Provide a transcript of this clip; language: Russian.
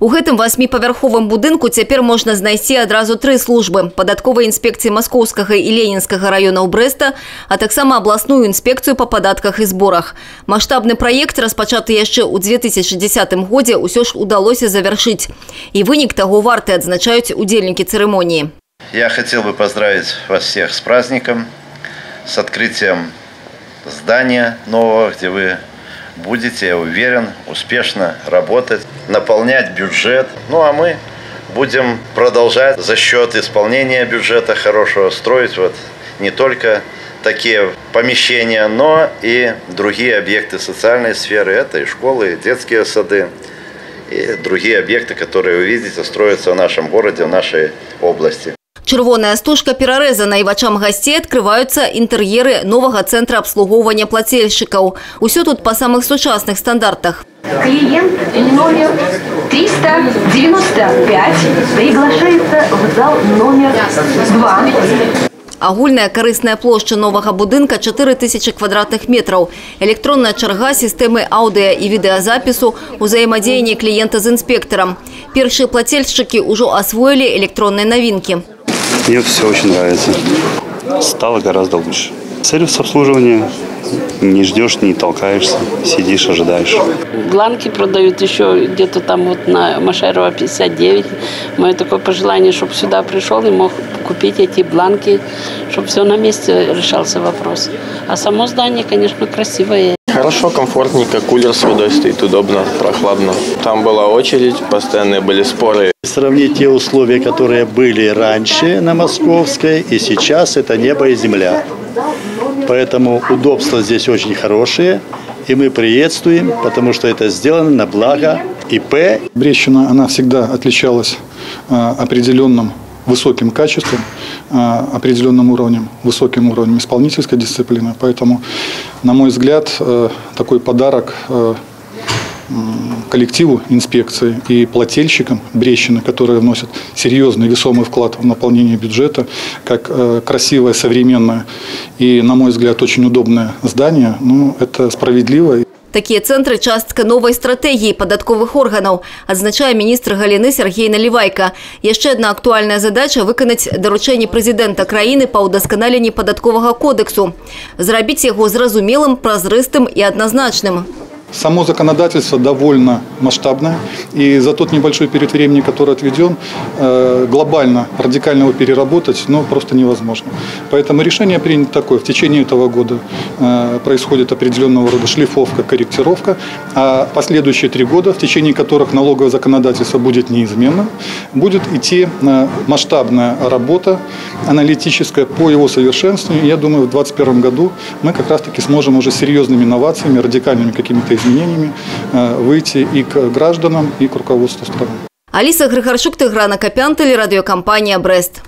У гэтым 8-павярховым будынку цяпер можна знайсці адразу 3 службы: падатковай інспекцыі Маскоўскага і Ленінскага раёнаў Брэста, а таксама абласную інспекцыю па падатках і зборах. Маштабны праект, распачаты яшчэ ў 2010 годзе, усё ж удалося завяршыць. І вынік таго варты, адзначаюць удзельнікі цырымоніі. Я хотел бы поздравить вас всех с праздником, с открытием здания нового, где вы будете, я уверен, успешно работать, наполнять бюджет. Ну а мы будем продолжать за счет исполнения бюджета хорошего строить не только такие помещения, но и другие объекты социальной сферы. Это и школы, и детские сады, и другие объекты, которые вы видите, строятся в нашем городе, в нашей области. Чырвоная стужка перарэзана, і вачам гасцей адкрываюцца інтэр'еры новага цэнтра абслугоўвання плацельшчыкаў. Усё тут па самых сучасных стандартах. Клиент номер 395 приглашается в зал номер 2. Агульная карысная плошча новага будынка 4000 квадратных метраў. Электронная чарга сістэмы аўдыа і відэазапісу, узаемадзеянне кліента з інспектарам. Першыя плацельшчыкі ўжо асвоілі электронныя навінкі. Мне все очень нравится. Стало гораздо лучше. Сервис обслуживания. Не ждешь, не толкаешься, сидишь, ожидаешь. Бланки продают еще где-то там вот на Машерова 59. Мое такое пожелание, чтобы сюда пришел и мог купить эти бланки, чтобы все на месте решался вопрос. А само здание, конечно, красивое. Хорошо, комфортненько, кулер с водой стоит, удобно, прохладно. Там была очередь, постоянные были споры. Сравнить те условия, которые были раньше на Московской, и сейчас это небо и земля. Поэтому удобства здесь очень хорошие, и мы приветствуем, потому что это сделано на благо ИП. Брестщина, она всегда отличалась определенным высоким качеством, определенным уровнем, высоким уровнем исполнительской дисциплины. Поэтому, на мой взгляд, такой подарок коллективу инспекции и плательщикам Брестщины, которые вносят серьезный весомый вклад в наполнение бюджета, как красивое, современное и, на мой взгляд, очень удобное здание, ну, это справедливо. Такія цэнтры – частка новай стратэгіі падатковых органаў, адзначае міністр галіны Сергей Наливайко. Яшчэ адна актуальная задача – выканаць даручэнні прэзідэнта краіны па ўдасканаленні падатковага кодексу. Зрабіць яго зразумелым, празрыстым і адназначным. Само законодательство довольно масштабное, и за тот небольшой период времени, который отведен, глобально, радикально его переработать просто невозможно. Поэтому решение принято такое. В течение этого года происходит определенного рода шлифовка, корректировка, а последующие 3 года, в течение которых налоговое законодательство будет неизменно, будет идти масштабная работа аналитическая по его совершенствованию. Я думаю, в 2021 году мы как раз-таки сможем уже серьезными инновациями, радикальными какими-то изменениями выйти и к гражданам, и к руководству страны. Алиса Григорчук, Тигран Акопян, телерадиокомпания «Брест».